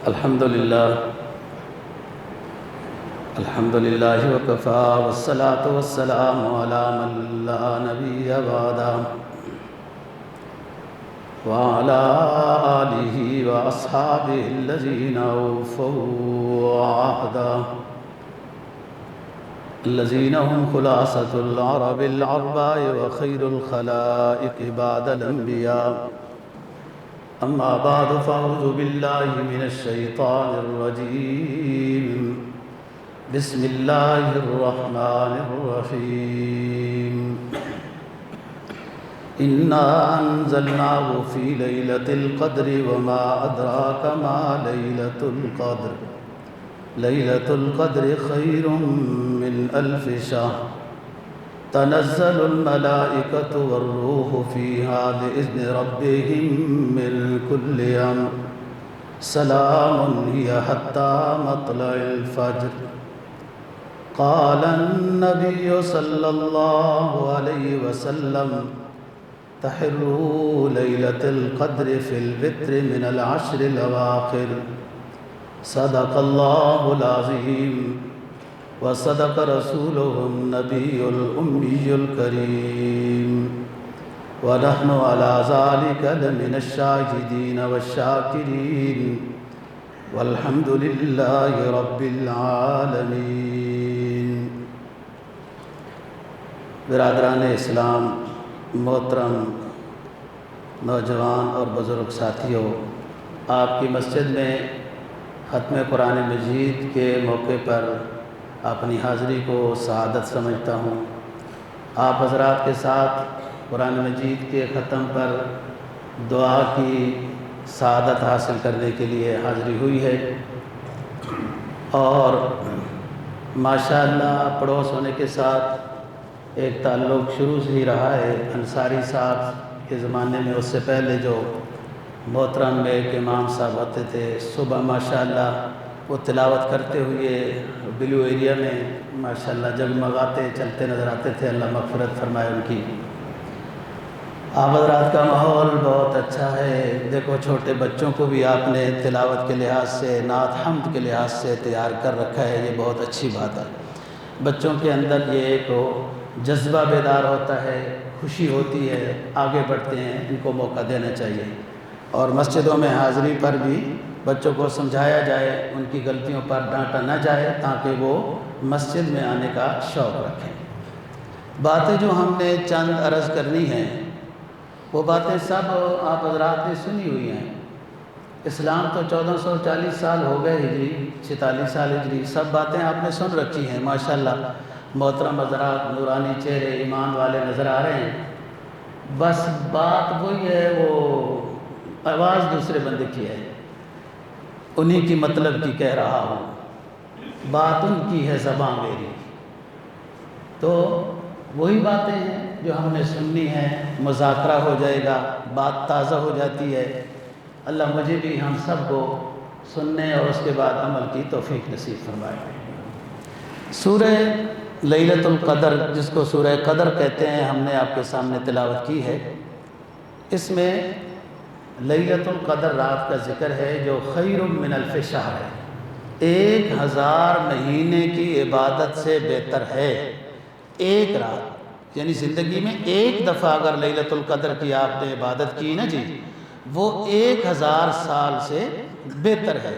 الحمد للہ وکفا والصلاة والسلام علی من لا نبی بعدہ وعلى آلہ واصحابہ الذین اوفوا عہدہ الذین هم خلاصة العرب العرباء وخیر الخلائق بعد الانبیاء اما بعد فاعوذ باللہ من الشیطان الرجیم بسم اللہ الرحمن الرحیم انا انزلناه فی لیلۃ القدر وما ادراک ما لیلۃ القدر لیلۃ القدر خیر من الف شہر تنزل الملائکۃ والروح فیہا بإذن ربہم من کل امر سلام ہی حتی مطلع الفجر قال النبی صلی اللہ علیہ وسلم تحروا لیلۃ القدر فی الوتر من العشر الاواخر صدق اللہ العظیم وصدق رسولہ النبی الأمی الکریم ونحن على ذلك لمن الشاہدین والشاکرین والحمد للہ رب العالمین۔ برادران اسلام، محترم نوجوان اور بزرگ ساتھیوں، آپ کی مسجد میں ختم قرآن مجید کے موقع پر اپنی حاضری کو سعادت سمجھتا ہوں۔ آپ حضرات کے ساتھ قرآن مجید کے ختم پر دعا کی سعادت حاصل کرنے کے لیے حاضری ہوئی ہے، اور ماشاءاللہ پڑوس ہونے کے ساتھ ایک تعلق شروع سے ہی رہا ہے۔ انصاری صاحب کے زمانے میں، اس سے پہلے جو محترم ایک امام صاحب ہوتے تھے، صبح ماشاءاللہ وہ تلاوت کرتے ہوئے بلیو ایریا میں ماشاءاللہ جگمگاتے چلتے نظر آتے تھے۔ اللہ مغفرت فرمائے ان کی۔ آپ حضرات کا ماحول بہت اچھا ہے۔ دیکھو، چھوٹے بچوں کو بھی آپ نے تلاوت کے لحاظ سے، نعت حمد کے لحاظ سے تیار کر رکھا ہے، یہ بہت اچھی بات ہے۔ بچوں کے اندر یہ ایک جذبہ بیدار ہوتا ہے، خوشی ہوتی ہے، آگے بڑھتے ہیں، ان کو موقع دینا چاہیے۔ اور مسجدوں میں حاضری پر بھی بچوں کو سمجھایا جائے، ان کی غلطیوں پر ڈانٹا نہ جائے، تاکہ وہ مسجد میں آنے کا شوق رکھیں۔ باتیں جو ہم نے چند عرض کرنی ہیں، وہ باتیں سب آپ حضرات نے سنی ہوئی ہیں۔ اسلام تو 1440 سال ہو گئے ہجری، 46 سال ہجری، سب باتیں آپ نے سن رکھی ہیں ماشاءاللہ۔ محترم حضرات، نورانی چہرے، ایمان والے نظر آ رہے ہیں۔ بس بات وہی ہے، وہ آواز دوسرے بندے کی ہے، انہی کی مطلب کی کہہ رہا ہوں، بات ان کی ہے زباں میری۔ تو وہی باتیں ہیں جو ہم نے سننی ہیں، مذاکرہ ہو جائے گا، بات تازہ ہو جاتی ہے۔ اللہ مجھے بھی ہم سب کو سننے اور اس کے بعد عمل کی توفیق نصیب فرمائے۔ سورہ لیلۃ القدر، جس کو سورہ قدر کہتے ہیں، ہم نے آپ کے سامنے تلاوت کی ہے۔ اس میں لیلۃ القدر رات کا ذکر ہے، جو خیر من الف شہر ہے، 1000 مہینے کی عبادت سے بہتر ہے۔ ایک رات، یعنی زندگی میں ایک دفعہ اگر لیلۃ القدر کی آپ نے عبادت کی نا جی، وہ 1000 سال سے بہتر ہے۔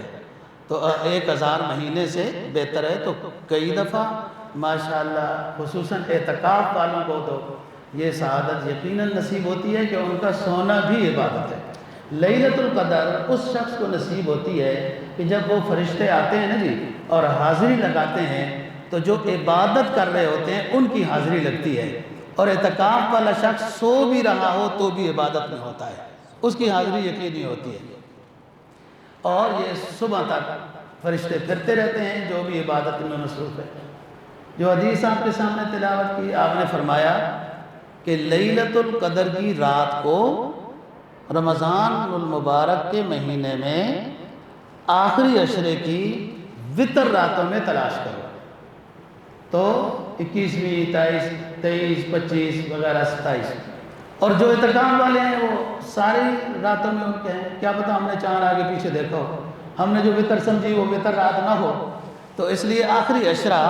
تو 1000 مہینے سے بہتر ہے، تو کئی دفعہ ماشاءاللہ خصوصاً اعتکاف والوں کو تو یہ سعادت یقیناً نصیب ہوتی ہے کہ ان کا سونا بھی عبادت ہے۔ لیلۃ القدر اس شخص کو نصیب ہوتی ہے کہ جب وہ فرشتے آتے ہیں نا جی اور حاضری لگاتے ہیں، تو جو عبادت کر رہے ہوتے ہیں ان کی حاضری لگتی ہے، اور اعتکاف والا شخص سو بھی رہا ہو تو بھی عبادت میں ہوتا ہے، اس کی حاضری یقینی ہوتی ہے۔ اور یہ صبح تک فرشتے پھرتے رہتے ہیں جو بھی عبادت میں مصروف ہے۔ جو حدیث آپ کے سامنے تلاوت کی، آپ نے فرمایا کہ لیلۃ القدر کی رات کو رمضان المبارک کے مہینے میں آخری عشرے کی وتر راتوں میں تلاش کرو۔ تو 21ویں، 22، 23، 25 وغیرہ 27، اور جو اعتکاف والے ہیں وہ ساری راتوں میں ان کے ہیں، کیا پتہ ہم نے چاند آگے پیچھے دیکھا ہو، ہم نے جو وطر سمجھی وہ وطر رات نہ ہو، تو اس لیے آخری عشرہ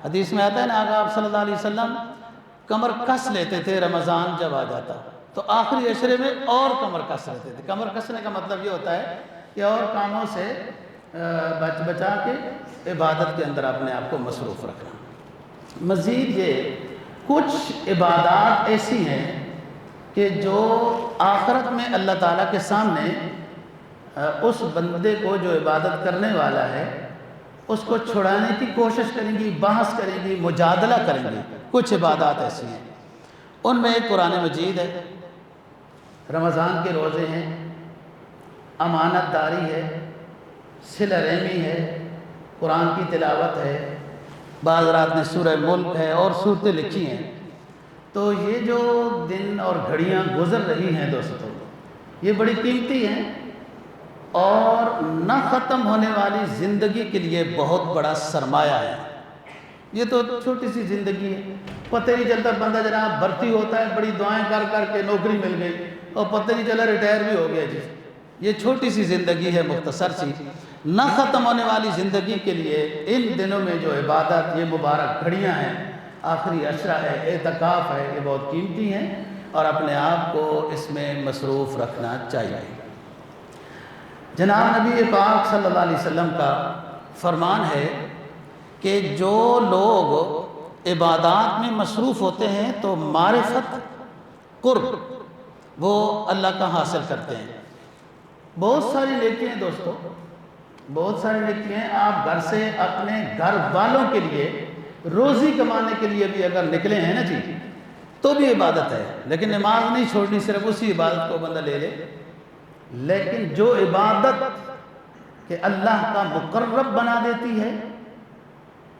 حدیث میں آتا ہے نا، آقا آپ صلی اللہ علیہ وسلم کمر کس لیتے تھے رمضان جب آ جاتا، تو آخری عشرے میں اور کمر کس لیتے تھے۔ کمر کسنے کا مطلب یہ ہوتا ہے کہ اور کاموں سے بچا کے عبادت کے اندر اپنے آپ کو مصروف رکھنا۔ مزید یہ کچھ عبادات ایسی ہیں کہ جو آخرت میں اللہ تعالیٰ کے سامنے اس بندے کو جو عبادت کرنے والا ہے اس کو چھڑانے کی کوشش کریں گی، بحث کریں گی، مجادلہ کریں گی۔ کچھ عبادات ایسی ہیں، ان میں ایک قرآن مجید ہے، رمضان کے روزے ہیں، امانت داری ہے، صلہ رحمی ہے، قرآن کی تلاوت ہے، بعض رات میں سورہ ملک ہے اور صورتیں لکھی ہیں۔ تو یہ جو دن اور گھڑیاں گزر رہی ہیں دوستو، یہ بڑی قیمتی ہیں اور نہ ختم ہونے والی زندگی کے لیے بہت بڑا سرمایہ ہے۔ یہ تو چھوٹی سی زندگی ہے، پتہ نہیں چلتا بندہ جناب بھرتی ہوتا ہے، بڑی دعائیں کر کر کے نوکری مل گئی اور پتہ نہیں چلا ریٹائر بھی ہو گیا جی۔ یہ چھوٹی سی زندگی ہے، مختصر سی، نہ ختم ہونے والی زندگی کے لیے ان دنوں میں جو عبادت، یہ مبارک گھڑیاں ہیں، آخری عشرہ ہے، اعتکاف ہے، یہ بہت قیمتی ہیں اور اپنے آپ کو اس میں مصروف رکھنا چاہیے۔ جناب نبی پاک صلی اللہ علیہ وسلم کا فرمان ہے کہ جو لوگ عبادات میں مصروف ہوتے ہیں تو معرفت، قرب، وہ اللہ کا حاصل کرتے ہیں۔ بہت ساری نیکیاں ہیں دوستو، بہت ساری نیکیاں ہیں۔ آپ گھر سے اپنے گھر والوں کے لیے روزی کمانے کے لیے بھی اگر نکلے ہیں نا جی، تو بھی عبادت ہے، لیکن نماز نہیں چھوڑنی، صرف اسی عبادت کو بندہ لے لے۔ لیکن جو عبادت کہ اللہ کا مقرب بنا دیتی ہے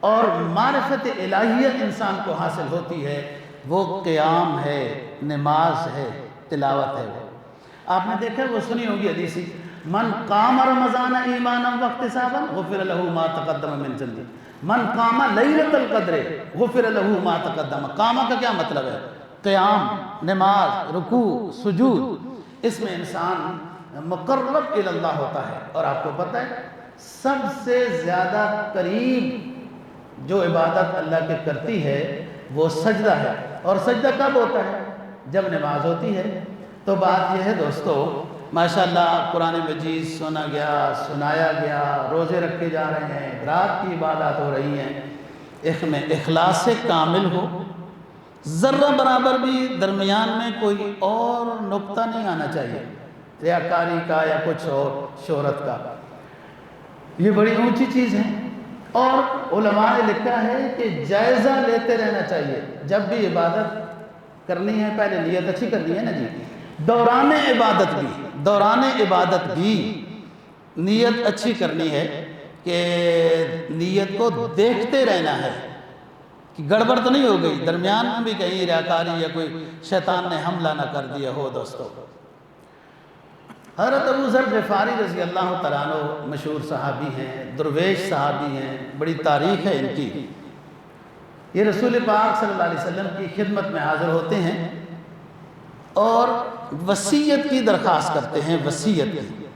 اور معرفت الہیت انسان کو حاصل ہوتی ہے، وہ قیام ہے، نماز ہے، تلاوت ہے۔ آپ نے دیکھا وہ سنی ہوگی حدیثی، من قام رمضان ایمانا واحتسابا غفر له ما تقدم من ذنبه، من قام لیلۃ القدر غفر له ما تقدم۔ قام کا کیا مطلب ہے؟ قیام، نماز، رکوع، سجود، اس میں انسان مقرب الی اللہ ہوتا ہے۔ اور آپ کو پتہ ہے سب سے زیادہ قریب جو عبادت اللہ کے کرتی ہے وہ سجدہ ہے، اور سجدہ کب ہوتا ہے؟ جب نماز ہوتی ہے۔ تو بات یہ ہے دوستو، ماشاءاللہ قرآن مجید سنا گیا، سنایا گیا، روزے رکھے جا رہے ہیں، رات کی عبادات ہو رہی ہیں، اس میں اخلاص کامل ہو، ذرہ برابر بھی درمیان میں کوئی اور نقطہ نہیں آنا چاہیے، ریاکاری کا یا کچھ اور شہرت کا۔ یہ بڑی اونچی چیز ہے، اور علماء نے لکھا ہے کہ جائزہ لیتے رہنا چاہیے۔ جب بھی عبادت کرنی ہے پہلے نیت اچھی کرنی ہے نا جی، دوران عبادت بھی نیت اچھی کرنی ہے کہ نیت کو دیکھتے رہنا ہے کہ گڑبڑ تو نہیں ہو گئی، درمیان میں بھی کہیں ریاکاری یا کوئی شیطان نے حملہ نہ کر دیا ہو۔ دوستو حضرت ابو ذر غفاری رضی اللہ تعالیٰ عنہ مشہور صحابی ہیں، درویش صحابی ہیں، بڑی تاریخ ہے ان کی۔ یہ رسول پاک صلی اللہ علیہ وسلم کی خدمت میں حاضر ہوتے ہیں اور وصیت کی درخواست کرتے ہیں، وصیت کی۔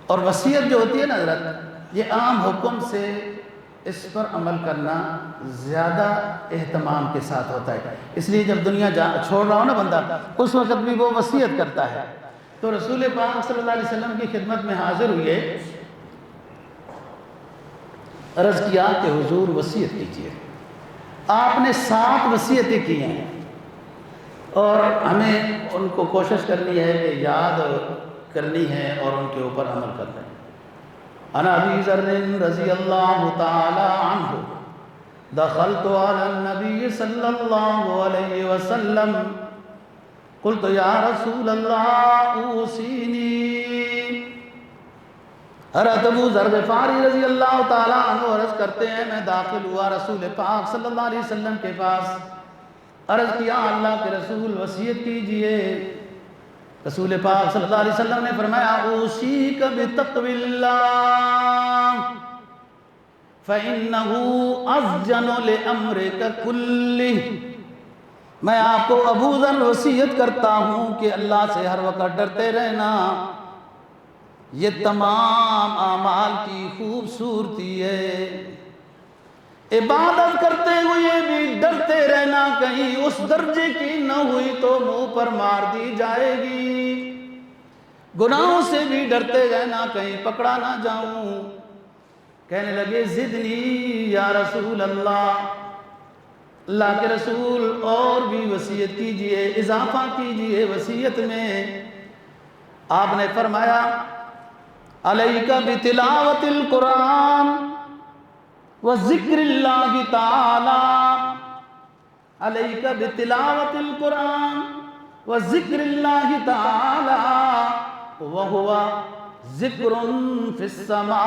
اور وصیت جو ہوتی ہے نا حضرت، یہ عام حکم سے اس پر عمل کرنا زیادہ اہتمام کے ساتھ ہوتا ہے، اس لیے جب دنیا چھوڑ رہا ہو نا بندہ، اس وقت بھی وہ وصیت کرتا ہے۔ تو رسول پاک صلی اللہ علیہ وسلم کی خدمت میں حاضر ہوئے، عرض کیا کہ حضور وصیت کیجیے۔ آپ نے 7 وصیتیں کی ہیں اور ہمیں ان کو کوشش کرنی ہے کہ یاد کرنی ہے اور ان کے اوپر عمل کرنا ہے۔ عن ابی ذر رضی اللہ تعالی عنہ دخلت علی النبی صلی اللہ علیہ وسلم قلت یا رسول اللہ اوصینی۔ حضرت ابو ذر غفاری رضی اللہ تعالیٰ عنہ عرض کرتے ہیں، میں داخل ہوا رسول پاک صلی اللہ علیہ وسلم کے پاس، عرض کیا اللہ کے رسول وصیت کیجئے۔ رسول پاک صلی اللہ علیہ وسلم نے فرمایا اوصیک بتقوی اللہ فإنہ أسجن لأمرک کلہ۔ میں آپ کو ابو ذر وصیت کرتا ہوں کہ اللہ سے ہر وقت ڈرتے رہنا، یہ تمام اعمال کی خوبصورتی ہے۔ عبادت کرتے ہوئے بھی ڈرتے رہنا کہیں اس درجے کی نہ ہوئی تو منہ پر مار دی جائے گی۔ گناہوں سے بھی ڈرتے رہنا کہیں پکڑا نہ جاؤں۔ کہنے لگے زدنی یا رسول اللہ، اللہ کے رسول اور بھی وصیت کیجئے، اضافہ کیجئے وصیت میں۔ آپ نے فرمایا علیک بتلاوت القرآن وذکر اللہ تعالی، علیک بتلاوت القرآن وذکر اللہ تعالی وہو ذکر فی السماء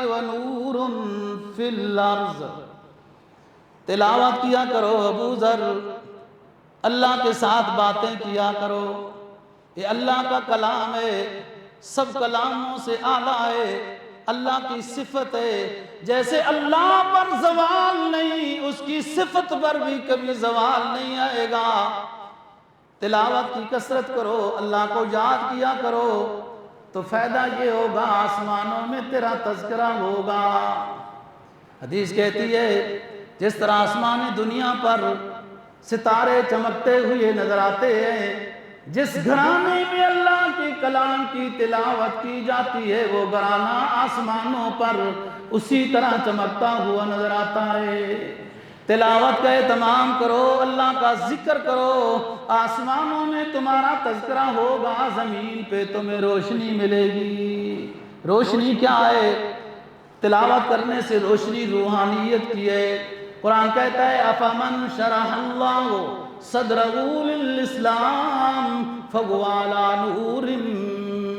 ونور فی الارض۔ تلاوت کیا کرو ابو ذر، اللہ کے ساتھ باتیں کیا کرو، یہ اللہ کا کلام ہے، سب کلاموں سے اعلیٰ ہے، اللہ کی صفت ہے۔ جیسے اللہ پر زوال نہیں، اس کی صفت پر بھی کبھی زوال نہیں آئے گا۔ تلاوت کی کثرت کرو، اللہ کو یاد کیا کرو، تو فائدہ یہ ہوگا آسمانوں میں تیرا تذکرہ ہوگا۔ حدیث کہتی ہے جس طرح آسمان دنیا پر ستارے چمکتے ہوئے نظر آتے ہیں، جس گھرانے میں اللہ کے کلام کی تلاوت کی جاتی ہے وہ گھرانہ آسمانوں پر اسی طرح چمکتا ہوا نظر آتا ہے۔ تلاوت کا اہتمام کرو، اللہ کا ذکر کرو، آسمانوں میں تمہارا تذکرہ ہوگا، زمین پہ تمہیں روشنی ملے گی۔ روشنی کیا ہے؟ تلاوت کرنے سے روشنی روحانیت کی ہے۔ قرآن کہتا ہے افمن شرح اللہ صدرہ للاسلام فہو علی نور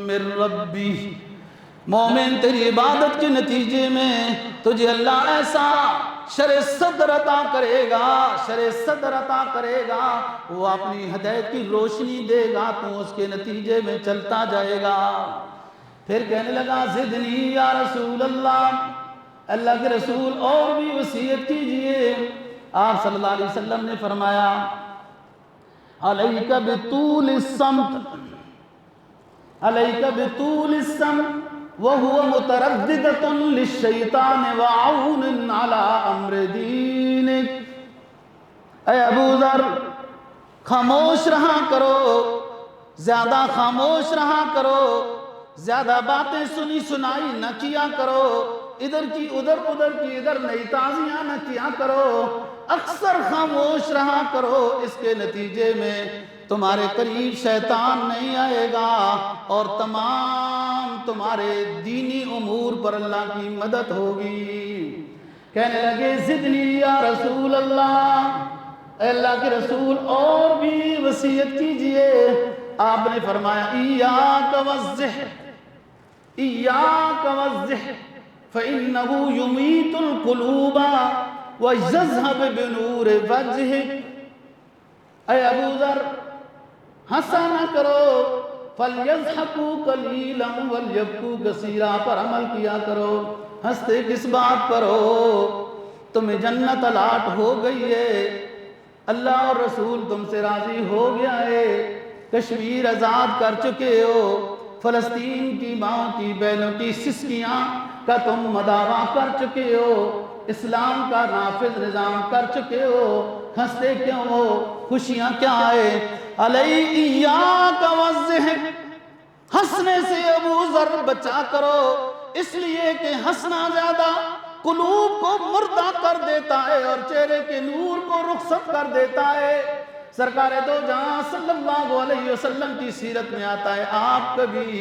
من ربہ۔ مومن تیری عبادت کے نتیجے میں تجھے اللہ ایسا شرح صدر عطا کرے گا، شرح صدر عطا کرے گا، وہ اپنی ہدایت کی روشنی دے گا، تو اس کے نتیجے میں چلتا جائے گا۔ پھر کہنے لگا زدنی یا رسول اللہ، اللہ کے رسول اور بھی وصیت کیجئے۔ آپ صلی اللہ علیہ وسلم نے فرمایا علیک بطول الصمت، علیک بطول الصمت وہو مترددۃ للشیطان وعون علی امر دینک۔ اے ابو ذر خاموش رہا کرو، زیادہ خاموش رہا کرو، زیادہ باتیں سنی سنائی نہ کیا کرو، ادھر کی ادھر ادھر کی ادھر نئی تازیاں نہ کیا کرو، اکثر خاموش رہا کرو۔ اس کے نتیجے میں تمہارے قریب شیطان نہیں آئے گا اور تمام تمہارے دینی امور پر اللہ کی مدد ہوگی۔ کہنے لگے زدنی یا رسول اللہ، اے اللہ کے رسول اور بھی وصیت کیجئے۔ آپ نے فرمایا ایاک والزحف، ایاک والزحف فإنه يميت القلوب ويذهب بنور وجهك۔ اے ابو ذر ہنسا نہ کرو، فَلْيَضْحَكُوا قَلِيلًا وَلْيَبْكُوا كَثِيرًا پر عمل کیا کرو۔ ہنستے کس بات پر ہو؟ تمہیں جنت الاٹ ہو گئی ہے، اللہ اور رسول تم سے راضی ہو گیا ہے، کشمیر آزاد کر چکے ہو، فلسطین کی ماں کی بہنوں کی سسکیاں کا تم مداوع کر چکے ہو، اسلام کا نافذ نظام کر چکے ہو، ہنستے کیوں ہو؟ خوشیاں کیا ہے؟ ایاک والضحک، ہنسنے سے ابو ذر بچا کرو، اس لیے کہ ہنسنا زیادہ قلوب کو مردہ کر دیتا ہے اور چہرے کے نور کو رخصت کر دیتا ہے۔ سرکار دو جہاں صلی اللہ علیہ وسلم کی سیرت میں آتا ہے آپ کبھی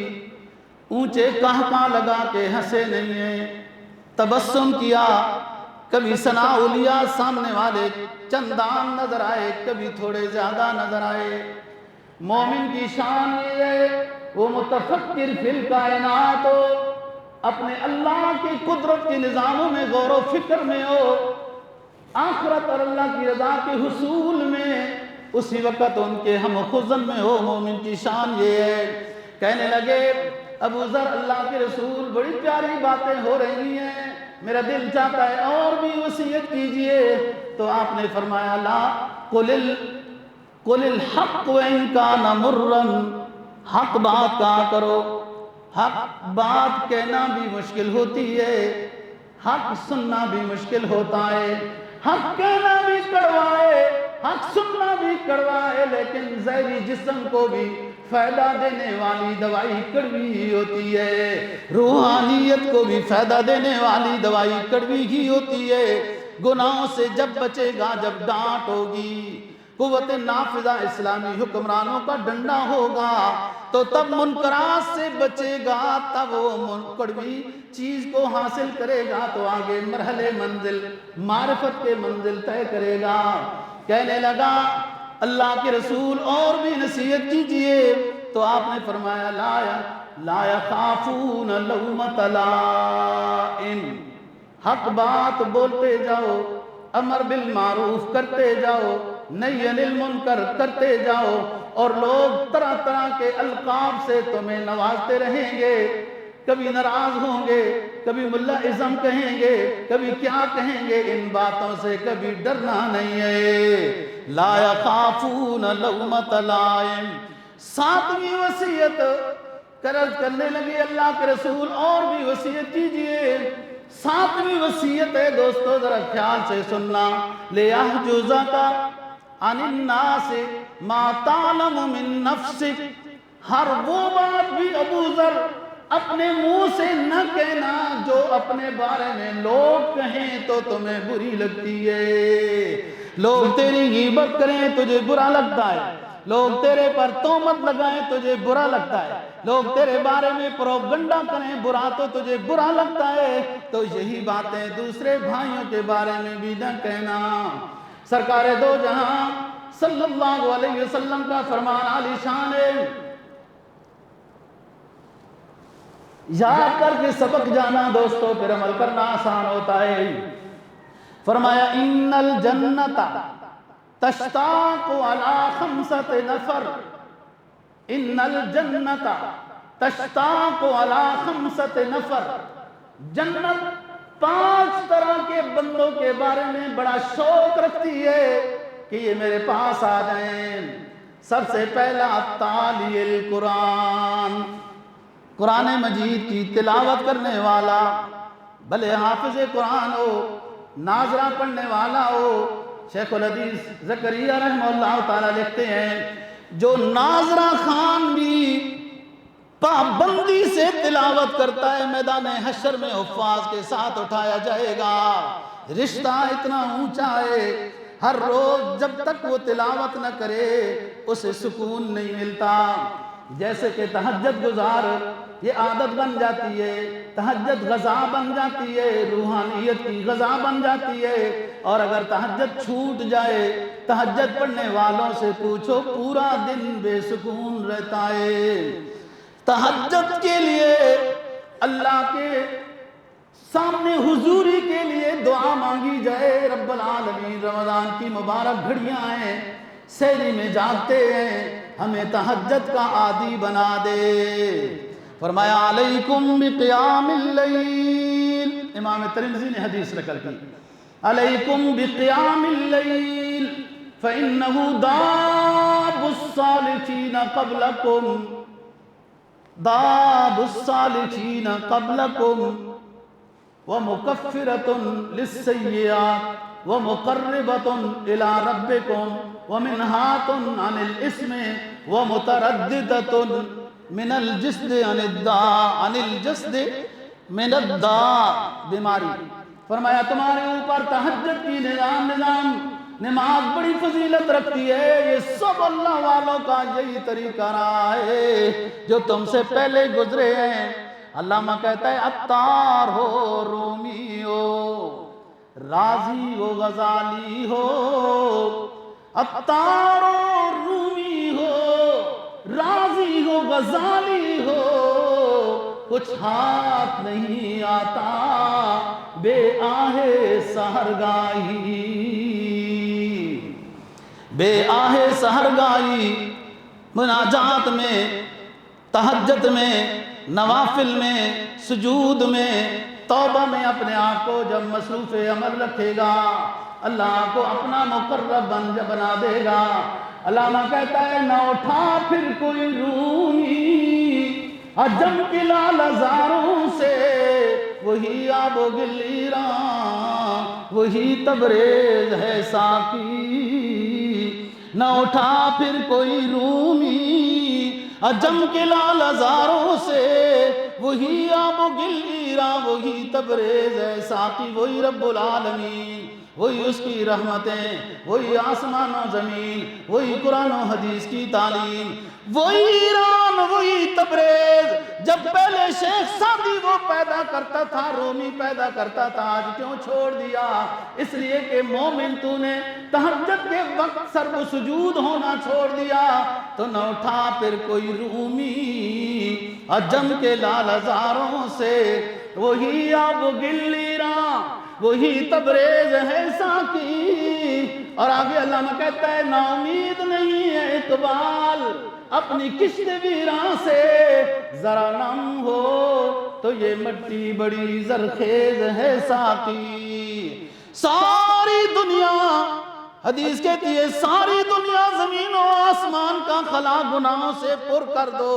اونچے کہکاں لگا کے ہنسے نہیں ہیں، تبسم کیا، کبھی ثناء لیا، سامنے والے چندان نظر آئے، کبھی تھوڑے زیادہ نظر آئے۔ مومن کی شان یہ ہے وہ متفکر فی الکائنات ہو، اپنے اللہ کی قدرت کے نظاموں میں غور و فکر میں ہو، آخرت اور اللہ کی رضا کے حصول میں اسی وقت ان کے ہم خزن میں ہو۔ مومن کی شان یہ ہے۔ کہنے لگے ابو ذر اللہ کے رسول بڑی پیاری باتیں ہو رہی ہیں، میرا دل چاہتا ہے اور بھی وصیت کیجئے۔ تو آپ نے فرمایا لا قل الحق وإن كان مرا، حق بات کہا کرو حق بات کہنا بھی مشکل ہوتی ہے، حق سننا بھی مشکل ہوتا ہے، حق کہنا بھی کڑوا ہے، حق سننا بھی کڑوا ہے، لیکن ظاہری جسم کو بھی فائدہ دینے والی دوائی کڑوی ہی ہوتی ہے، روحانیت کو بھی فائدہ دینے والی دوائی کڑوی ہی ہوتی ہے۔ گناہوں سے جب بچے گا جب ڈانٹ ہوگی، قوت نافذہ اسلامی حکمرانوں کا ڈنڈا ہوگا، تو تب منکرات سے بچے گا، تب وہ کڑوی چیز کو حاصل کرے گا، تو آگے مرحلے منزل معرفت کے منزل طے کرے گا۔ کہنے لگا اللہ کے رسول اور بھی نصیحت کیجئے، تو آپ نے فرمایا لا یخافون لومۃ لائم، حق بات بولتے جاؤ، امر بالمعروف کرتے جاؤ، نہی عن المنکر کرتے جاؤ، اور لوگ طرح طرح کے القاب سے تمہیں نوازتے رہیں گے، کبھی ناراض ہوں گے، کبھی ملا ازم کہیں گے، کبھی کیا کہیں گے، ان باتوں سے کبھی ڈرنا نہیں ہے۔ لا یخافون لومۃ لائم۔ ساتویں وصیت کرنے لگے اللہ کے رسول، اور بھی وصیت کیجئے۔ ساتویں وصیت ہے دوستو، ذرا خیال سے سننا، لِیَحْجُزَکَ عَنِ النَّاسِ مَا تَعْلَمُ مِن نَفْسِکَ، ہر وہ بات بھی ابو ذر اپنے منہ سے نہ کہنا جو اپنے بارے میں لوگ کہیں تو تمہیں بری لگتی ہے۔ لوگ تیری غیبت کریں تجھے برا لگتا ہے، لوگ تیرے پر تہمت لگائیں تجھے برا لگتا ہے، لوگ تیرے بارے میں پروپگنڈا کریں برا تو تجھے برا لگتا ہے، تو یہی باتیں دوسرے بھائیوں کے بارے میں بھی نہ کہنا۔ سرکار دو جہاں صلی اللہ علیہ وسلم کا فرمان عالی شان ہے، یاد کر کے سبق جانا دوستو، پھر عمل کرنا آسان ہوتا ہے۔ فرمایا ان الجنت تشتاق علی خمسۃ نفر، ان الجنت تشتاق علی خمسۃ نفر، جنت 5 طرح کے بندوں کے بارے میں بڑا شوق رکھتی ہے کہ یہ میرے پاس آ جائیں۔ سب سے پہلا تالی القرآن، قرآن مجید کی تلاوت کرنے والا، بھلے حافظ قرآن ہو، ناظرہ پڑھنے والا ہو۔ شیخ الحدیث زکریا رحمہ اللہ تعالیٰ لکھتے ہیں جو ناظرہ خان بھی پابندی سے تلاوت کرتا ہے، میدان حشر میں حفاظ کے ساتھ اٹھایا جائے گا۔ رشتہ اتنا اونچا ہے، ہر روز جب تک وہ تلاوت نہ کرے اسے سکون نہیں ملتا۔ جیسے کہ تہجد گزار یہ عادت بن جاتی ہے، تہجد غذا بن جاتی ہے، روحانیت کی غذا بن جاتی ہے، اور اگر تہجد چھوٹ جائے، تہجد پڑھنے والوں سے پوچھو پورا دن بے سکون رہتا ہے۔ تہجد کے لیے اللہ کے سامنے حضوری کے لیے دعا مانگی جائے، رب العالمین رمضان کی مبارک گھڑیاں ہیں، سحری میں جاگتے ہیں، ہمیں تہجد کا عادی بنا دے۔ فرمایا علیکم بقیام اللیل، امام ترمذی نے حدیث نقل کی، علیکم بقیام اللیل فإنہ داب الصالحین قبلکم، داب الصالحین قبلکم ومکفرۃ للسیئات ومقربۃ الی ربکم ومنہاۃ عن الاسم ومترددۃ من الجسد عن الجسد من الداء، بیماری۔ فرمایا تمہارے اوپر تہجد کی نظام نماز بڑی فضیلت رکھتی ہے، یہ سب اللہ والوں کا یہی طریقہ رہا ہے جو تم سے پہلے گزرے ہیں۔ علامہ کہتا ہے عطار ہو، رومی ہو، رازی ہو، غزالی ہو، عطار ہو، رومی ہو، رازی ہو، غزالی ہو، کچھ ہاتھ نہیں آتا بے آہ سحرگاہی، بے آہ سحرگاہی۔ مناجات میں، تہجد میں، نوافل میں، سجود میں، توبہ میں اپنے آپ کو جب مصروف عمل رکھے گا، اللہ کو اپنا مقرب بنا دے گا۔ علامہ کہتا ہے نہ اٹھا پھر کوئی رومی، جم کی لال ہزاروں سے وہی آب و گلیراں، وہی تبریز ہے ساقی، نہ اٹھا پھر کوئی رومی، جم کے لال ہزاروں سے وہی آب و گلیراں، وہی تبریز ہے ساقی، وہی رب العالمین، وہی اس کی رحمتیں، وہی آسمان و زمین، وہی قرآن و حدیث کی تعلیم، وہی ایران، وہی تبریز۔ جب پہلے شیخ سعدی وہ پیدا کرتا تھا، رومی پیدا کرتا تھا، آج کیوں چھوڑ دیا؟ اس لیے کہ مومن تو نے تہجد کے وقت سر و سجود ہونا چھوڑ دیا، تو نہ اٹھا پھر کوئی رومی، جم کے لال ہزاروں سے وہی آب و گلیراں، وہی تبریز ہے ساقی۔ اور آگے علامہ کہتا ہے نا امید نہیں ہے اقبال اپنی کشت ویراں سے، ذرا نم ہو تو یہ مٹی بڑی زرخیز ہے ساقی۔ ساری دنیا، حدیث کہتی ہے ساری دنیا زمین و آسمان کا خلا گناہوں سے پر کر دو،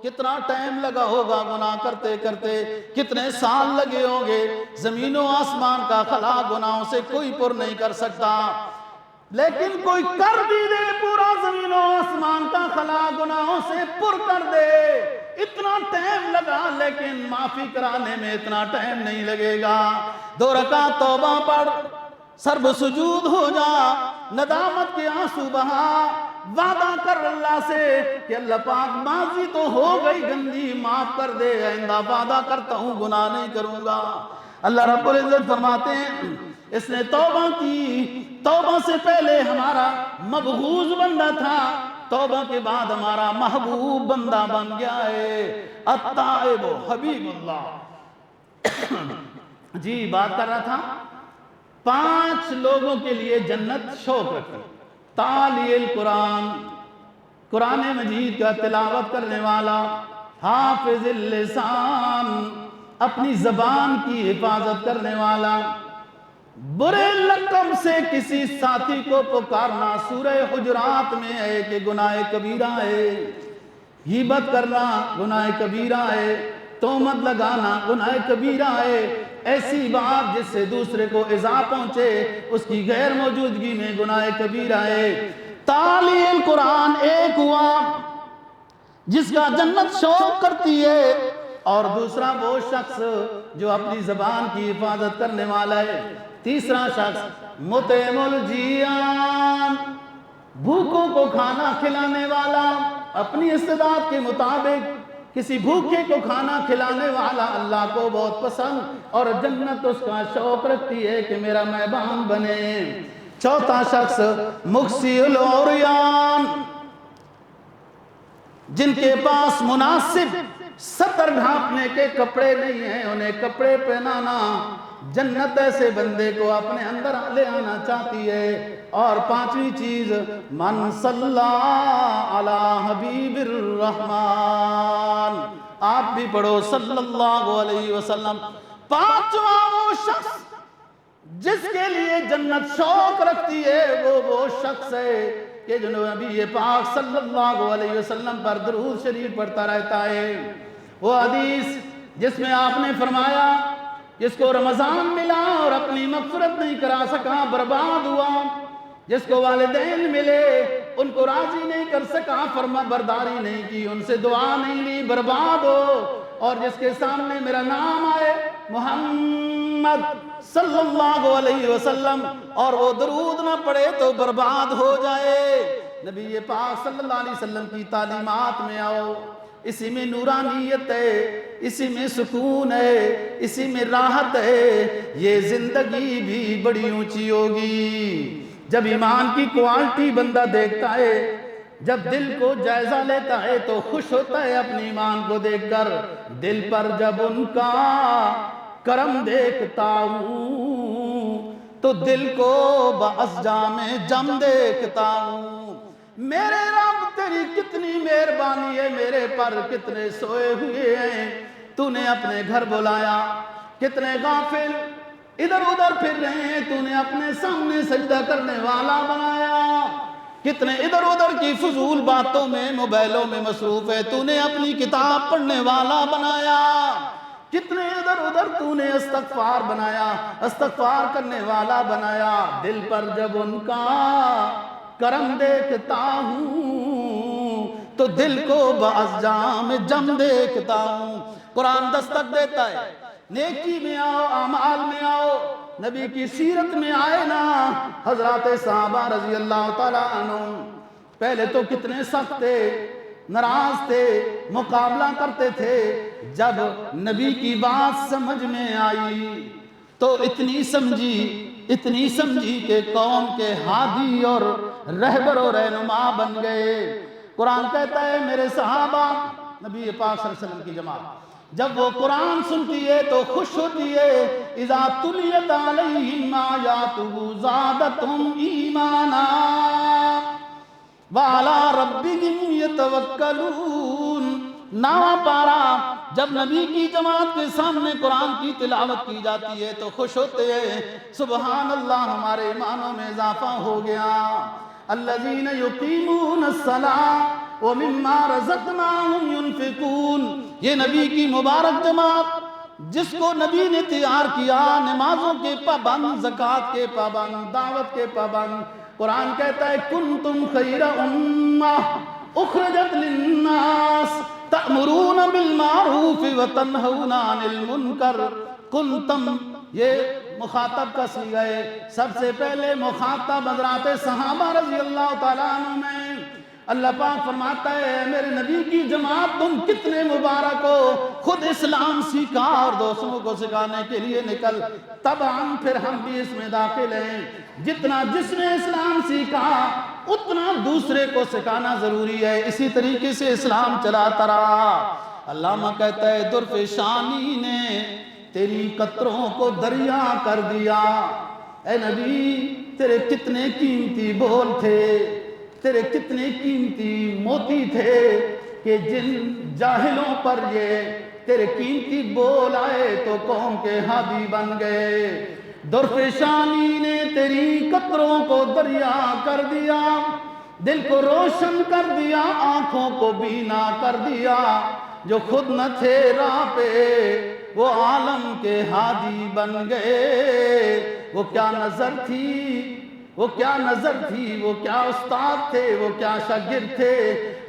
کتنا ٹائم لگا ہوگا گناہ کرتے کرتے، کتنے سال لگے ہوں گے، زمین و آسمان کا خلا گناہوں سے کوئی پر نہیں کر سکتا، لیکن کوئی کر بھی دے پورا زمین و آسمان کا خلا گناہوں سے پر کر دے، اتنا ٹائم لگا، لیکن معافی کرانے میں اتنا ٹائم نہیں لگے گا۔ 2 رکعت توبہ پڑھ، سر و سجود ہو جا، ندامت کے آنسو بہا، وعدہ کر اللہ سے کہ اللہ پاک ماضی تو ہو گئی گندی، معاف کر دے، آئندہ وعدہ کرتا ہوں گناہ نہیں کروں گا۔ اللہ رب العزت فرماتے ہیں اس نے توبہ کی، توبہ سے پہلے ہمارا مبغوض بندہ تھا، توبہ کے بعد ہمارا محبوب بندہ بن گیا ہے۔ التائب حبیب اللہ۔ جی بات کر رہا تھا 5 لوگوں کے لیے جنت شوق رکھتی، تالی القرآن، قرآن مجید کا تلاوت کرنے والا، حافظ اللسان، اپنی زبان کی حفاظت کرنے والا، برے لقب سے کسی ساتھی کو پکارنا سورہ حجرات میں ہے کہ گناہ کبیرہ ہے، غیبت کرنا گناہ کبیرہ ہے، تہمت لگانا گناہ کبیرہ ہے، ایسی بات جس سے دوسرے کو ایذا پہنچے اس کی غیر موجودگی میں گناہ کبیرہ ہے۔ تالی القرآن ایک ہوا جس کا جنت شوق کرتی ہے، اور دوسرا وہ شخص جو اپنی زبان کی حفاظت کرنے والا ہے، تیسرا شخص مطعم الجیعان، بھوکوں کو کھانا کھلانے والا، اپنی استطاعت کے مطابق کسی بھوکے کو کھانا کھلانے والا اللہ کو بہت پسند، اور جنت اس کا شوق رکھتی ہے کہ میرا مہمان بنے۔ چوتھا شخص مکسی العریان، جن کے پاس مناسب سطر ڈھانپنے کے کپڑے نہیں ہیں، انہیں کپڑے پہنانا، جنت ایسے بندے کو اپنے اندر لے آنا چاہتی ہے۔ اور 5ویں چیز من صلی علی حبیب الرحمن، آپ بھی پڑھو صلی اللہ علیہ وسلم۔ 5واں وہ شخص جس کے لیے جنت شوق رکھتی ہے وہ شخص ہے کہ جو نبی پاک صلی اللہ علیہ وسلم پر درود شریف پڑھتا رہتا ہے۔ وہ حدیث جس میں آپ نے فرمایا جس کو رمضان ملا اور اپنی مغفرت نہیں کرا سکا برباد ہوا، جس کو والدین ملے ان کو راضی نہیں کر سکا، فرما برداری نہیں کی، ان سے دعا نہیں لی، برباد ہو، اور جس کے سامنے میرا نام آئے محمد صلی اللہ علیہ وسلم اور وہ درود نہ پڑے تو برباد ہو جائے۔ نبی پاک صلی اللہ علیہ وسلم کی تعلیمات میں آؤ، اسی میں نورانیت ہے، اسی میں سکون ہے، اسی میں راحت ہے، یہ زندگی بھی بڑی اونچی ہوگی۔ جب ایمان کی کوالٹی بندہ دیکھتا ہے، جب دل کو جائزہ لیتا ہے تو خوش ہوتا ہے اپنے ایمان کو دیکھ کر، دل پر جب ان کا کرم دیکھتا ہوں تو دل کو بأسجام جم دیکھتا ہوں۔ میرے رب تیری کتنی مہربانی ہے، میرے پر کتنے سوئے ہوئے ہیں، تو نے اپنے گھر بلایا، کتنے غافل ادھر ادھر پھر رہے ہیں، تو نے اپنے سامنے سجدہ کرنے والا بنایا۔ کتنے ادھر ادھر کی فضول باتوں میں موبائلوں میں مصروف ہے، تو نے اپنی کتاب پڑھنے والا بنایا، کتنے ادھر ادھر تو نے استغفار بنایا، استغفار کرنے والا بنایا، دل پر جب ان کا کرم دیکھتا ہوں تو دل کو بازجام جم دیکھتا ہوں۔ قرآن دستک دیتا ہے، نیکی میں آؤ، اعمال میں آؤ، نبی کی سیرت میں آئے نا۔ حضرات صحابہ رضی اللہ تعالیٰ عنہ پہلے تو کتنے سخت تھے، ناراض تھے، مقابلہ کرتے تھے، جب نبی کی بات سمجھ میں آئی تو اتنی سمجھی کہ قوم کے ہادی اور رہبر و رہنما بن گئے۔ قرآن کہتا ہے میرے صحابہ، نبی پاک صلی اللہ علیہ وسلم کی جماعت جب وہ قرآن سنتی ہے تو خوش ہوتی ہے۔ اذا تلیت علیہم آیاتہ زادتہم ایمانا وعلی ربہم یتوکلون۔ نواں پارہ جب نبی کی جماعت کے سامنے قرآن کی تلاوت کی جاتی ہے تو خوش ہوتے ہیں، سبحان اللہ ہمارے ایمانوں میں اضافہ ہو گیا۔ الذین یقیمون الصلاۃ ومما رزقناہم ینفقون۔ یہ نبی کی مبارک جماعت جس کو نبی نے تیار کیا، نمازوں کے پابند، زکوٰۃ کے پابند، دعوت کے پابند۔ قرآن کہتا ہے کنتم خیر امہ اخرجت للناس تأمرون بالمعروف وتنہون عن المنکر۔ کنتم یہ مخاطب کا صیغہ ہے، سب سے پہلے مخاطب حضرات صحابہ رضی اللہ تعالیٰ عنہ میں۔ اللہ پاک فرماتا ہے اے میرے نبی کی جماعت تم کتنے مبارک ہو، خود اسلام سیکھا اور دوسروں کو سکھانے کے لیے نکل۔ طبعاً پھر ہم بھی اس میں داخل ہیں، جتنا جس نے اسلام سیکھا اتنا دوسرے کو سکھانا ضروری ہے، اسی طریقے سے اسلام چلاتا رہا۔ علامہ کہتا ہے درفشانی نے تیری قطروں کو دریا کر دیا۔ اے نبی تیرے کتنے قیمتی بول تھے، تیرے کتنے قیمتی موتی تھے کہ جن جاہلوں پر یہ تیرے قیمتی بول آئے تو قوم کے ہادی بن گئے۔ درفشانی نے تیری قطروں کو دریا کر دیا، دل کو روشن کر دیا، آنکھوں کو بینا کر دیا۔ جو خود نہ تھے راہ پہ وہ عالم کے ہادی بن گئے۔ وہ کیا نظر تھی، وہ کیا نظر تھی، وہ کیا استاد تھے، وہ کیا شاگرد تھے،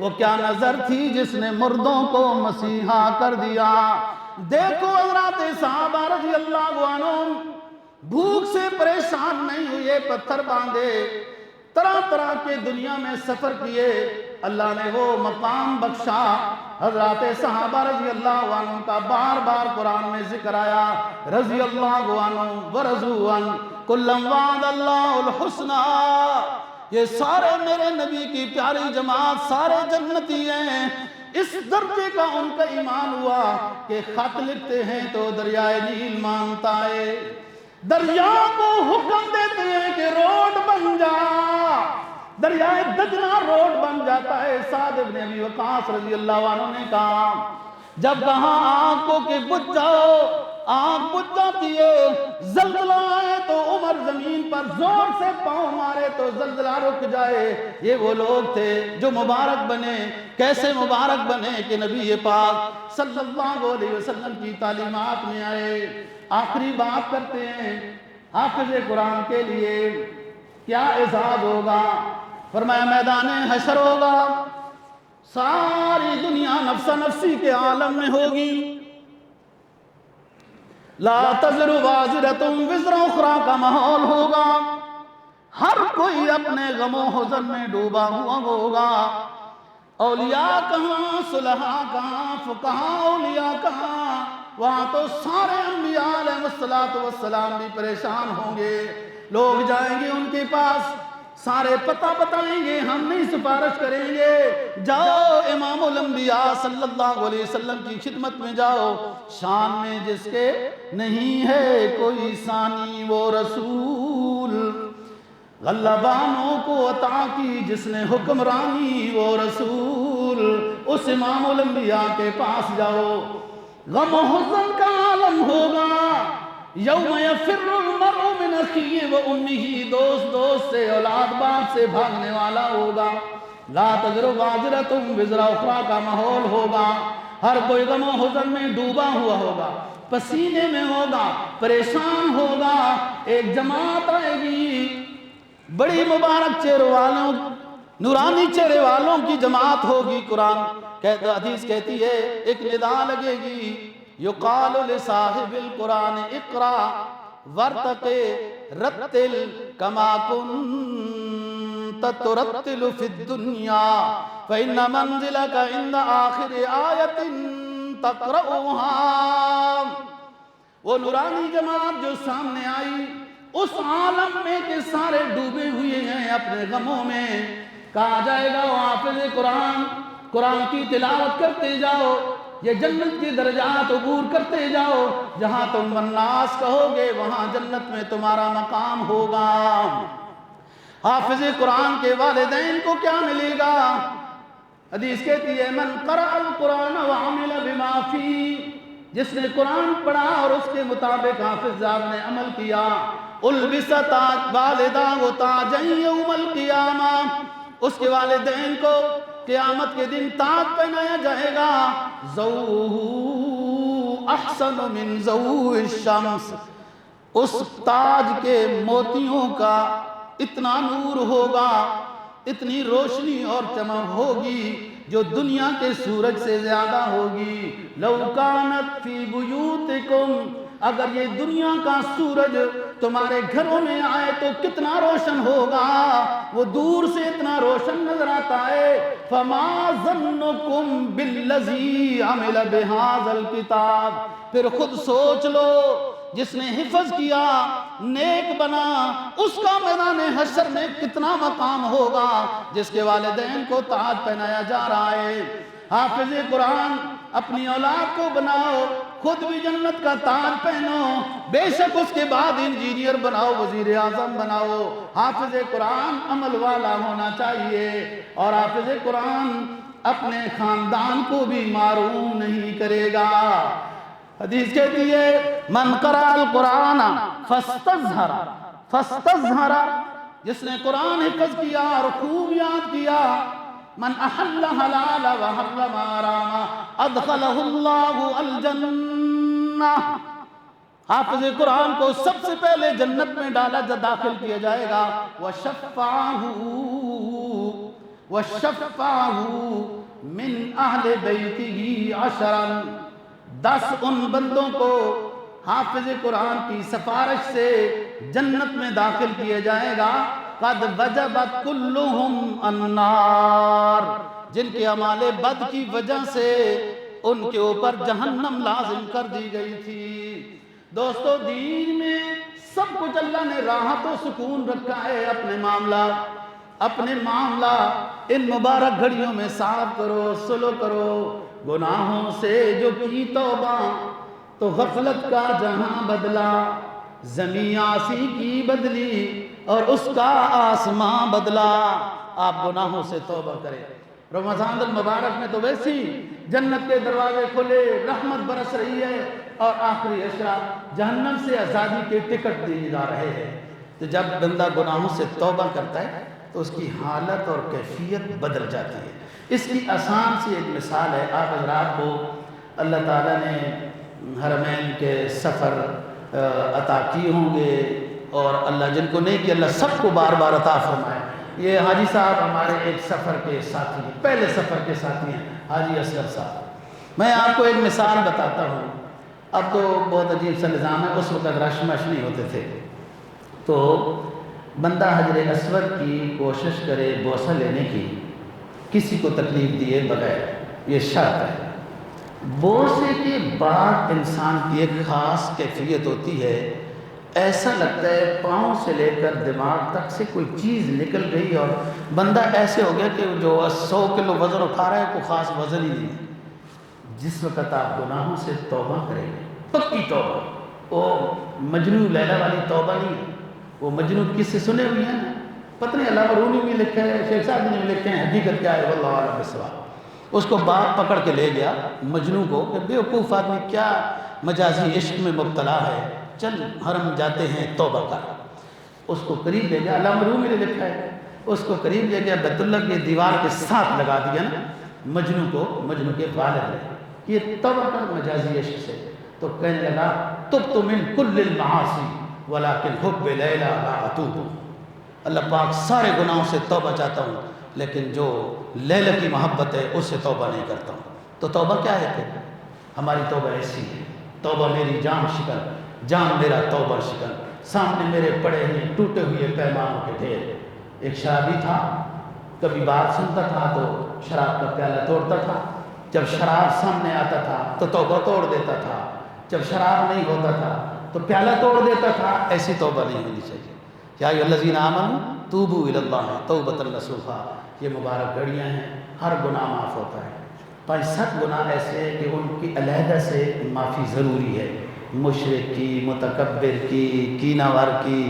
وہ کیا نظر تھی جس نے مردوں کو مسیحا کر دیا۔ دیکھو حضرات صحابہ رضی اللہ عنہ بھوک سے پریشان نہیں ہوئے، پتھر باندھے، طرح طرح کے دنیا میں سفر کیے، اللہ نے وہ مقام بخشا۔ حضرات صحابہ رضی اللہ عنہ کا بار بار قرآن میں ذکر آیا، رضی اللہ عنہ ورضوا عنہ کلا وعد اللہ الحسنى۔ یہ سارے میرے نبی کی پیاری جماعت سارے جنتی ہیں۔ اس درجے کا ان کا ایمان ہوا کہ خط لکھتے ہیں تو دریائے نیل مانتا ہے، دریا کو حکم دیتے ہیں کہ روڈ بن جا، دریائے دجلہ روڈ بن جاتا ہے۔ سعد بن ابی وقاص رضی اللہ عنہ نے کہا، جب کہاں آنکھوں کے بجھ جاؤ، آنکھ بجھ جاتی ہے، زلزلہ آئے تو عمر زمین پر زور سے پاؤں مارے تو زلزلہ رک جائے۔ یہ وہ لوگ تھے جو مبارک بنے۔ کیسے مبارک بنے کہ نبی پاک صلی اللہ علیہ وسلم کی تعلیمات میں آئے۔ آخری بات کرتے ہیں حافظ قرآن کے لیے کیا اعزاز ہوگا۔ فرمایا میدان حشر ہوگا، ساری دنیا نفس نفسی کے عالم میں ہوگی، لا تزر وازرۃ وزر اخری کا ماحول ہوگا، ہر کوئی اپنے غم و حزن میں ڈوبا ہوا ہوگا۔ اولیاء کہاں، صلحاء کہاں، فقہاء اولیاء کہاں، وہاں تو سارے انبیاء علیہ السلام بھی پریشان ہوں گے۔ لوگ جائیں گے ان کے پاس، سارے پتہ بتائیں گے، ہم نہیں سفارش کریں گے، جاؤ امام الانبیاء صلی اللہ علیہ وسلم کی خدمت میں جاؤ، شان میں جس کے نہیں ہے کوئی ثانی وہ رسول، غلبانوں کو عطا کی جس نے حکمرانی وہ رسول، اس امام الانبیاء کے پاس جاؤ۔ غم و حزن کا عالم ہوگا، یوم یفر المرء من اخیہ و امہ، دوست سے، اولاد باپ سے بھاگنے والا ہوگا۔ لا تزر وازرۃ وزر اخری کا ماحول ہوگا، ہر کوئی غم و حزن میں ڈوبا ہوا ہوگا، پسینے میں ہوگا، پریشان ہوگا۔ ایک جماعت آئے گی، بڑی مبارک چہرے والوں، نورانی چہرے والوں کی جماعت ہوگی۔ قرآن حدیث کہتی ہے ایک ندا لگے گی، یقال لصاحب القرآن اقرا ورتقِ رتل کما کنت ترتل فی الدنیا فإن منزلک عند آخر آیت تقرؤها۔ وہ نورانی جماعت جو سامنے آئی اس عالم میں کہ سارے ڈوبے ہوئے ہیں اپنے غموں میں، کہا جائے گا حافظ قرآن، قرآن کی تلاوت کرتے جاؤ، یہ جنت کے درجات عبور کرتے جاؤ، جہاں تم والناس کہو گے وہاں جنت میں تمہارا مقام ہوگا۔ حافظ قرآن کے والدین کو کیا ملے گا؟ حدیث کہتی ہے من قرأ القرآن وعمل بما فی، جس نے قرآن پڑھا اور اس کے مطابق حافظ صاحب نے عمل کیا، البس تاج والدہ تاجا یوم القیامہ، اس کے والدین کو قیامت کے دن تاج پہنایا جائے گا، ضوءہ احسن من ضوء الشمس، اس تاج کے موتیوں کا اتنا نور ہوگا، اتنی روشنی اور چمک ہوگی جو دنیا کے سورج سے زیادہ ہوگی۔ لو کانت فی بیوتکم، اگر یہ دنیا کا سورج تمہارے گھروں میں آئے تو کتنا روشن ہوگا، وہ دور سے اتنا روشن نظر آتا ہے۔ فما ظنکم بالذی عمل بہذا الکتاب، پھر خود سوچ لو جس نے حفظ کیا، نیک بنا، اس کا میدان حشر میں کتنا مقام ہوگا، جس کے والدین کو تاج پہنایا جا رہا ہے۔ حافظ قرآن اپنی اولاد کو بناؤ، خود بھی جنت کا تاج پہنو، بے شک اس کے بعد انجینئر بناؤ، وزیر اعظم بناؤ۔ حافظ قرآن عمل والا ہونا چاہیے، اور حافظ قرآن اپنے خاندان کو بھی محروم نہیں کرے گا۔ حدیث کہتی ہے من قرأ القرآن فاستظہر، جس نے قرآن حفظ کیا اور خوب یاد کیا، من احل حلال وحرم حرام ادخلہ اللہ الجنہ، حافظ قرآن کو سب سے پہلے جنت میں داخل کیا جائے گا۔ وشفعہ من اہل بیتہ عشرا، 10 ان بندوں کو حافظ قرآن کی سفارش سے جنت میں داخل کیا جائے گا۔ قد وجبت کلہم النار، جن کے اعمال بد کی وجہ سے ان کے اوپر جہنم لازم کر دی گئی تھی۔ دوستو، دین میں سب کچھ اللہ نے راحت و سکون رکھا ہے۔ اپنے معاملہ ان مبارک گھڑیوں میں صاف کرو، سلو کرو۔ گناہوں سے جو کی توبہ تو غفلت کا جہاں بدلا، زمین آسی کی بدلی اور اس کا آسمان بدلا۔ آپ گناہوں سے توبہ کریں۔ رمضان المبارک میں تو ویسی جنت کے دروازے کھلے، رحمت برس رہی ہے، اور آخری عشرہ جہنم سے آزادی کے ٹکٹ دیے جا رہے ہیں۔ تو جب بندہ گناہوں سے توبہ کرتا ہے تو اس کی حالت اور کیفیت بدل جاتی ہے۔ اس کی آسان سی ایک مثال ہے، آپ حضرات کو اللہ تعالیٰ نے حرمین کے سفر عطا کیے ہوں گے، اور اللہ جن کو نہیں کیا اللہ سب کو بار بار عطا فرمائے۔ یہ حاجی صاحب ہمارے ایک سفر کے ساتھی ہیں، پہلے سفر کے ساتھی ہیں، حاجی اصغر صاحب۔ میں آپ کو ایک مثال بتاتا ہوں۔ اب تو بہت عجیب سا نظام ہے، اس وقت رش مش نہیں ہوتے تھے، تو بندہ حجر اسود کی کوشش کرے بوسہ لینے کی، کسی کو تکلیف دیے بغیر، یہ شرط ہے۔ بوسے کے بعد انسان کی ایک خاص کیفیت ہوتی ہے، ایسا لگتا ہے پاؤں سے لے کر دماغ تک سے کوئی چیز نکل گئی، اور بندہ ایسے ہو گیا کہ جو 100 کلو وزن اٹھا رہا ہے کوئی خاص وزن ہی نہیں ہے۔ جس وقت آپ گناہوں سے توبہ کریں گے، پکی توبہ، وہ مجنو لیلا والی توبہ نہیں ہے۔ وہ مجنو کس سے سنے ہوئی ہیں، پتہ نہیں علامہ رومی میں لکھا ہے، شیخ صاحب نے بھی لکھے ہیں، حقیقت کیا ہے واللہ اعلم بالصواب۔ اس کو باپ پکڑ کے لے گیا مجنو کو کہ بیوقوف آدمی کیا مجازی عشق میں مبتلا ہے، چل حرم جاتے ہیں توبہ کر. اس کو قریب لے گیا، علامہ رومی نے لکھا ہے، اس کو قریب لے گیا، بیت اللہ کی دیوار کے ساتھ لگا دیا نا مجنوں کو، مجنوں کے والد نے یہ توبہ کر مجازی عشق سے. تو کہنے لگا تبت من کل المعاصی ولکن حب لیلی لا اتوب. اللہ پاک سارے گناہوں سے توبہ چاہتا ہوں لیکن جو لیلی کی محبت ہے اس سے توبہ نہیں کرتا ہوں. تو توبہ کیا ہے پھر؟ ہماری توبہ ایسی ہے، توبہ میری جان شکن، جان میرا توبہ شکن، سامنے میرے پڑے ہیں ٹوٹے ہوئے پیمانوں کے ڈھیر. ایک شرابی تھا، کبھی بات سنتا تھا تو شراب کا پیالہ توڑتا تھا، جب شراب سامنے آتا تھا تو توبہ توڑ دیتا تھا، جب شراب نہیں ہوتا تھا تو پیالہ توڑ دیتا تھا. ایسی توبہ نہیں ہونی چاہیے. یا ایھا الذین آمنوا توبوا الی اللہ توبۃ نصوحا. یہ مبارک گھڑیاں ہیں، ہر گناہ معاف ہوتا ہے. 65 گناہ ایسے ہیں کہ ان کی علیحدہ سے معافی ضروری ہے. مشرک کی، متکبر کی، کینہ ور کی،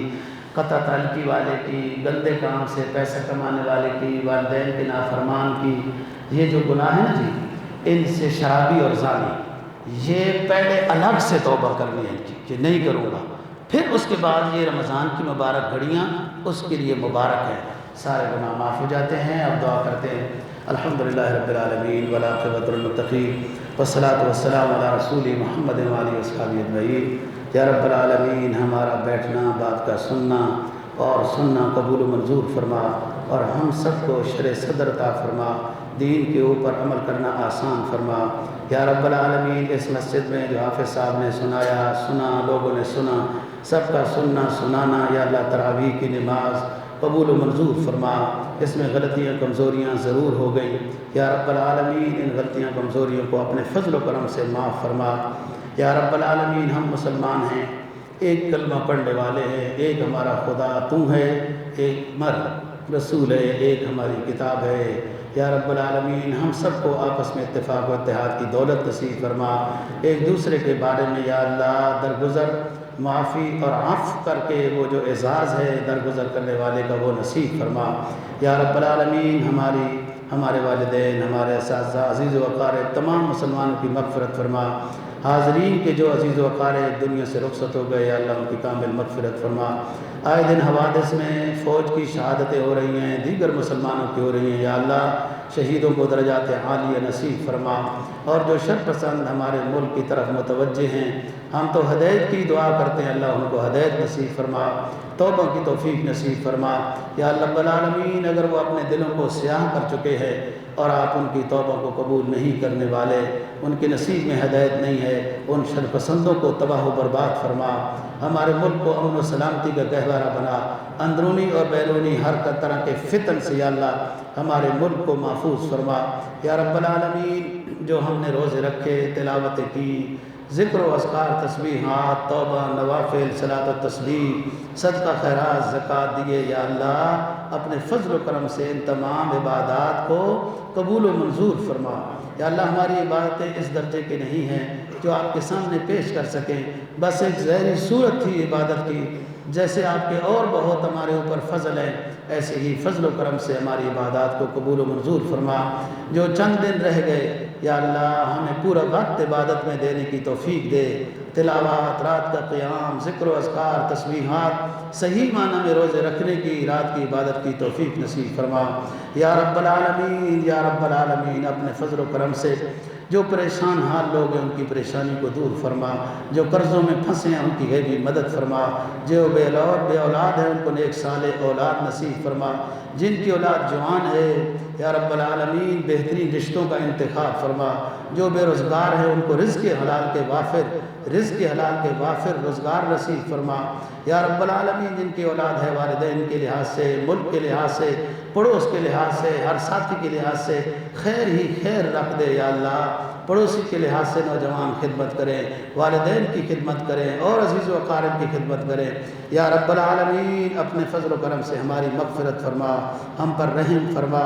قطع تعلقی والے کی، گندے کام سے پیسہ کمانے والے کی، والدین کے نافرمان کی. یہ جو گناہ ہیں نا جی، ان سے شرابی اور زانی، یہ پہلے الگ سے توبہ کرنی ہے کہ نہیں کروں گا. پھر اس کے بعد یہ رمضان کی مبارک گھڑیاں اس کے لیے مبارک ہیں، سارے گناہ معاف ہو جاتے ہیں. اب دعا کرتے ہیں. الحمدللہ رب العالمین والعاقبۃ للمتقین والصلاۃ والسلام علی رسول محمد وآلہ وصحبہ اجمعین. یا رب العالمین ہمارا بیٹھنا، بات کا سننا اور سننا قبول و منظور فرما، اور ہم سب کو شرع صدر عطا فرما، دین کے اوپر عمل کرنا آسان فرما. یا رب العالمین اس مسجد میں جو حافظ صاحب نے سنا لوگوں نے سنا، سب کا سننا سنانا یا اللہ تراویح کی نماز قبول و منظور فرما. اس میں غلطیاں کمزوریاں ضرور ہو گئیں، یا رب العالمین ان غلطیاں کمزوریوں کو اپنے فضل و کرم سے معاف فرما. یا رب العالمین ہم مسلمان ہیں، ایک کلمہ پڑھنے والے ہیں، ایک ہمارا خدا تو ہے، ایک مرد رسول ہے، ایک ہماری کتاب ہے. یا رب العالمین ہم سب کو آپس میں اتفاق و اتحاد کی دولت نصیب فرما. ایک دوسرے کے بارے میں یا اللہ درگزر معافی اور عفو کر کے وہ جو اعزاز ہے درگزر کرنے والے کا وہ نصیب فرما. یا رب العالمین ہمارے والدین، ہمارے اساتذہ، عزیز و اقارب، تمام مسلمانوں کی مغفرت فرما. حاضرین کے جو عزیز و اقارب دنیا سے رخصت ہو گئے، یا اللہ ان کی کامل مغفرت فرما. آئے دن حوادث میں فوج کی شہادتیں ہو رہی ہیں، دیگر مسلمانوں کی ہو رہی ہیں، یا اللہ شہیدوں کو درجات عالیہ نصیب فرما. اور جو شر پسند ہمارے ملک کی طرف متوجہ ہیں، ہم تو ہدایت کی دعا کرتے ہیں، اللہ ان کو ہدایت نصیب فرما، توبہ کی توفیق نصیب فرما. یا اللہ رب العالمین اگر وہ اپنے دلوں کو سیاہ کر چکے ہیں اور آپ ان کی توبہ کو قبول نہیں کرنے والے، ان کے نصیب میں ہدایت نہیں ہے، ان شر پسندوں کو تباہ و برباد فرما. ہمارے ملک کو امن و سلامتی کا گہوارہ بنا، اندرونی اور بیرونی ہر طرح کے فتن سے یا اللہ ہمارے ملک کو محفوظ فرما. یا رب العالمین جو ہم نے روزے رکھے، تلاوتیں کی، ذکر و اذکار، تسبیحات، توبہ، نوافل، صلاۃ و تسبیح، صدقہ، خیرات، زکوٰۃ دیے، یا اللہ اپنے فضل و کرم سے ان تمام عبادات کو قبول و منظور فرما. یا اللہ ہماری عبادتیں اس درجے کے نہیں ہیں جو آپ کے سامنے پیش کر سکیں، بس ایک ظاہری صورت تھی عبادت کی. جیسے آپ کے اور بہت ہمارے اوپر فضل ہے، ایسے ہی فضل و کرم سے ہماری عبادات کو قبول و منظور فرما. جو چند دن رہ گئے یا اللہ ہمیں پورا وقت عبادت میں دینے کی توفیق دے. تلاوات، رات کا قیام، ذکر و اذکار، تسبیحات، صحیح معنی میں روزے رکھنے کی، رات کی عبادت کی توفیق نصیب فرما. یا رب العالمین، یا رب العالمین اپنے فضل و کرم سے جو پریشان حال لوگ ہیں ان کی پریشانی کو دور فرما، جو قرضوں میں پھنسے ہیں ان کی غیبی مدد فرما، جو بے اولاد ہیں ان کو نیک صالح اولاد نصیب فرما، جن کی اولاد جوان ہے یا رب العالمین بہترین رشتوں کا انتخاب فرما، جو بے روزگار ہیں ان کو رزق حلال کے وافر روزگار نصیب فرما. یا رب العالمین جن کی اولاد ہے والدین کے لحاظ سے، ملک کے لحاظ سے، پڑوس کے لحاظ سے، ہر ساتھی کے لحاظ سے خیر ہی خیر رکھ دے. یا اللہ پڑوسی کے لحاظ سے نوجوان خدمت کریں، والدین کی خدمت کریں اور عزیز و اقارب کی خدمت کریں. یا رب العالمین اپنے فضل و کرم سے ہماری مغفرت فرما، ہم پر رحم فرما.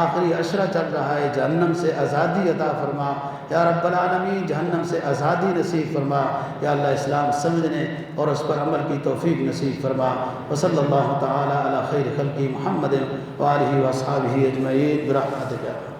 آخری عشرہ چل رہا ہے، جہنم سے آزادی عطا فرما. یا رب العالمین جہنم سے آزادی نصیب فرما. یا اللہ اسلام سمجھنے اور اس پر عمل کی توفیق نصیب فرما. وصلی اللہ تعالی علی خیر خلقہ محمد وآلہ واصحابہ اجمعین برحمتک.